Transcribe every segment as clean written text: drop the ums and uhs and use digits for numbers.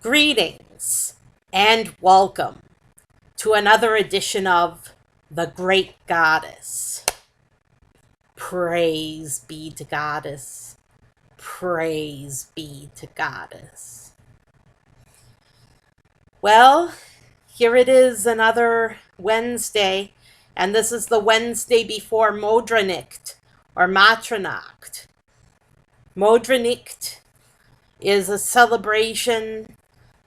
Greetings and welcome to another edition of The Great Goddess. Praise be to Goddess. Praise be to Goddess. Well, here it is, another Wednesday, and this is the Wednesday before Modranicht or Matronacht. Modranicht is a celebration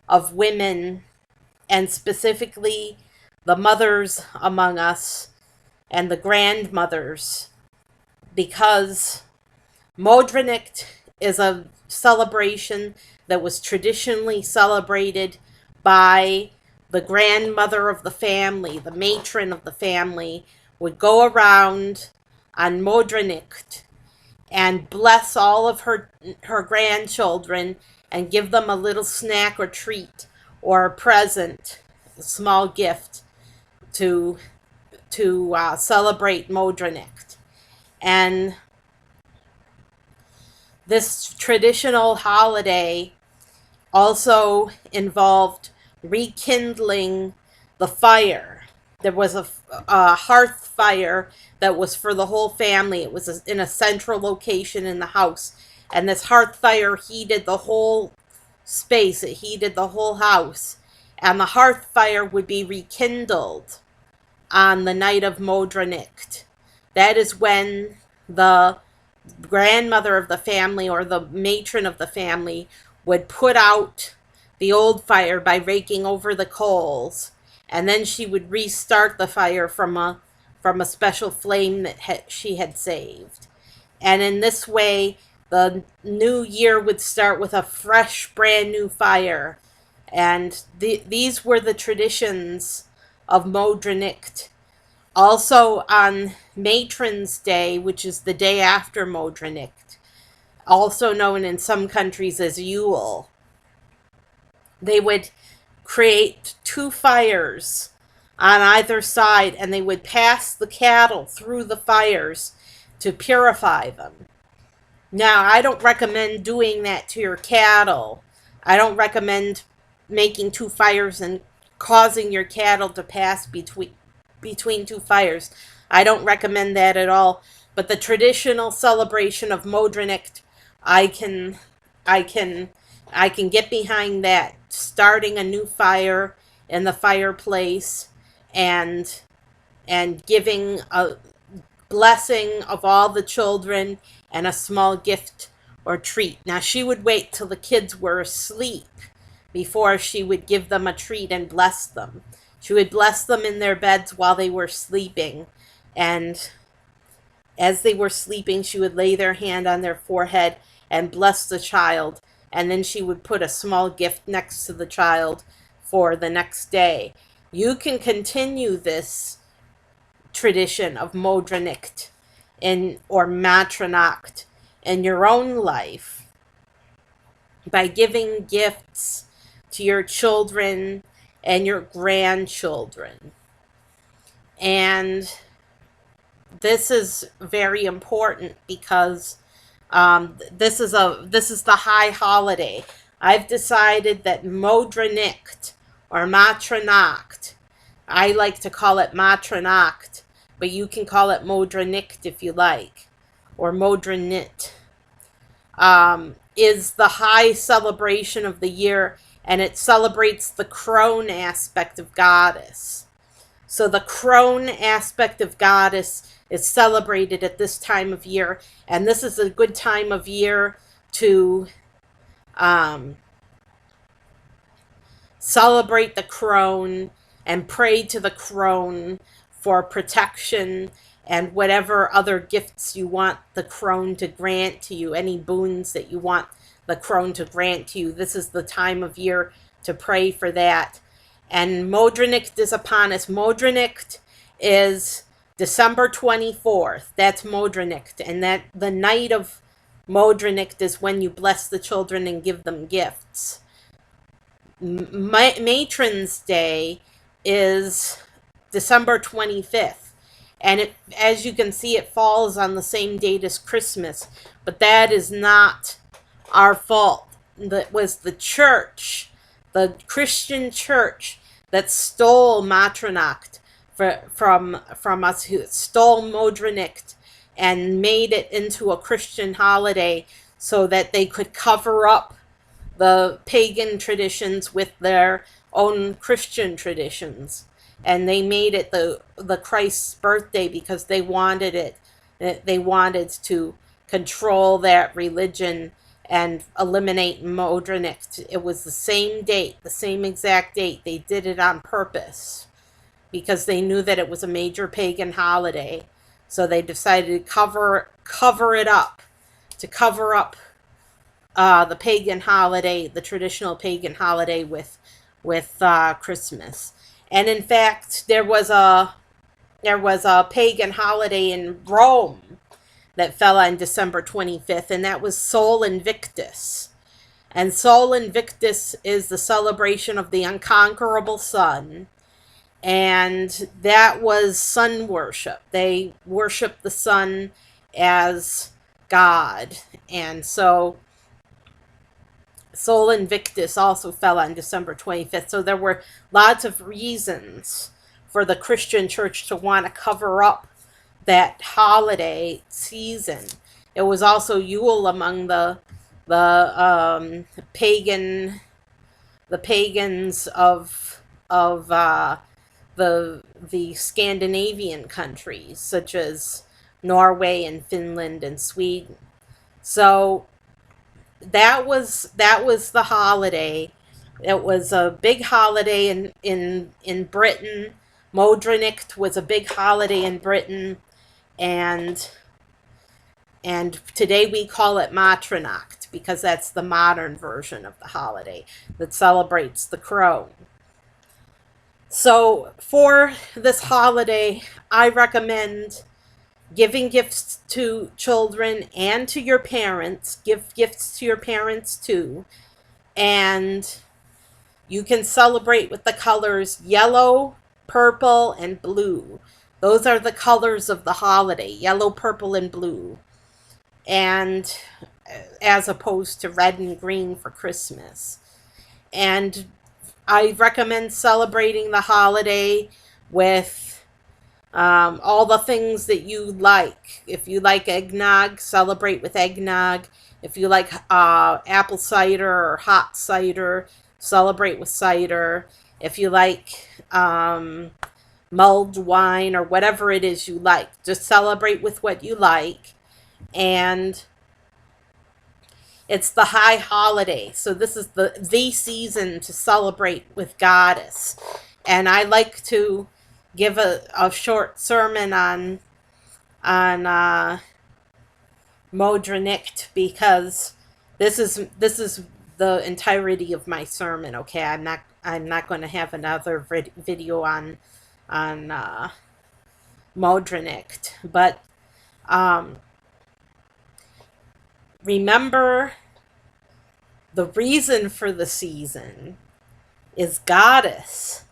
of women, and specifically the mothers among us and the grandmothers, because Modranicht is a celebration that was traditionally celebrated by the grandmother of the family. The matron of the family would go around on Modranicht and bless all of her grandchildren and give them a little snack or treat or a present, a small gift to celebrate Modranicht. And this traditional holiday also involved rekindling the fire. There was a hearth fire that was for the whole family. It was in a central location in the house. And this hearth fire heated the whole space. It heated the whole house. And the hearth fire would be rekindled on the night of Modranicht. That is when the grandmother of the family or the matron of the family would put out the old fire by raking over the coals. And then she would restart the fire from a special flame that she had saved. And in this way, the new year would start with a fresh, brand new fire. And these were the traditions of Modranicht. Also on Matron's Day, which is the day after Modranicht, also known in some countries as Yule, they would create two fires on either side, and they would pass the cattle through the fires to purify them. Now, I don't recommend doing that to your cattle. I don't recommend making two fires and causing your cattle to pass between two fires. I don't recommend that at all. But the traditional celebration of Modranicht, I can get behind that. Starting a new fire in the fireplace and giving a blessing of all the children and a small gift or treat. Now, she would wait till the kids were asleep before she would give them a treat and bless them. She would bless them in their beds while they were sleeping. And as they were sleeping, she would lay their hand on their forehead and bless the child. And then she would put a small gift next to the child for the next day. You can continue this tradition of Modranicht or Matronacht in your own life by giving gifts to your children and your grandchildren. And this is very important because this is the high holiday. I've decided that Modranicht or Matronacht, I like to call it Matronacht, but you can call it Modranicht if you like, or Modranicht, is the high celebration of the year, and it celebrates the Crone aspect of Goddess. So the Crone aspect of Goddess is celebrated at this time of year, and this is a good time of year to celebrate the Crone and pray to the Crone for protection and whatever other gifts you want the Crone to grant to you, any boons that you want the Crone to grant to you. This is the time of year to pray for that. And Modranicht is upon us. Modranicht is December 24th. That's Modranicht. And that the night of Modranicht is when you bless the children and give them gifts. Matron's Day is December 25th. And as you can see, it falls on the same date as Christmas. But that is not our fault. That was the church, the Christian church that stole Matronacht from us, who stole Modranicht and made it into a Christian holiday so that they could cover up the pagan traditions with their own Christian traditions. And they made it the Christ's birthday because they wanted it. They wanted to control that religion and eliminate Modranicht. It was the same date, the same exact date. They did it on purpose because they knew that it was a major pagan holiday. So they decided to cover it up, to cover up the pagan holiday, the traditional pagan holiday with Christmas. And in fact, there was a pagan holiday in Rome that fell on December 25th, and that was Sol Invictus. And Sol Invictus is the celebration of the unconquerable sun. And that was sun worship. They worshiped the sun as God. And so Sol Invictus also fell on December 25th. So there were lots of reasons for the Christian church to want to cover up that holiday season. It was also Yule among the pagans of the Scandinavian countries, such as Norway and Finland and Sweden. So that was the holiday. It was a big holiday in Britain. Modranicht was a big holiday in Britain, and today we call it Matronacht because that's the modern version of the holiday that celebrates the Crone. So for this holiday, I recommend giving gifts to children and to your parents. Give gifts to your parents too. And you can celebrate with the colors yellow, purple, and blue. Those are the colors of the holiday, yellow, purple, and blue. And as opposed to red and green for Christmas. And I recommend celebrating the holiday with all the things that you like. If you like eggnog, celebrate with eggnog. If you like apple cider or hot cider, celebrate with cider. If you like mulled wine or whatever it is you like, just celebrate with what you like. And it's the high holiday, so this is the season to celebrate with Goddess. And I like to give a short sermon on Modranicht because this is the entirety of my sermon. Okay, I'm not going to have another video on Modranicht, but remember, the reason for the season is Goddess.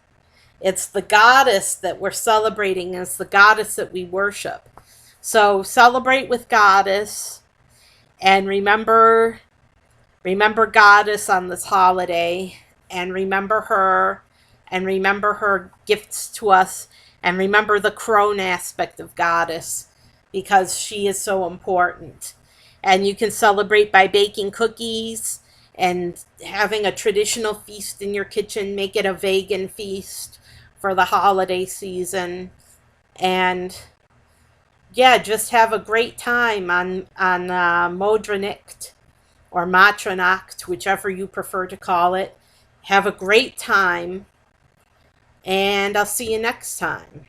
It's the Goddess that we're celebrating. It's the Goddess that we worship. So celebrate with Goddess and remember Goddess on this holiday, and remember her gifts to us, and remember the Crone aspect of Goddess because she is so important. And you can celebrate by baking cookies and having a traditional feast in your kitchen. Make it a vegan feast for the holiday season. And yeah, just have a great time on Modranicht or Matronacht, whichever you prefer to call it. Have a great time, and I'll see you next time.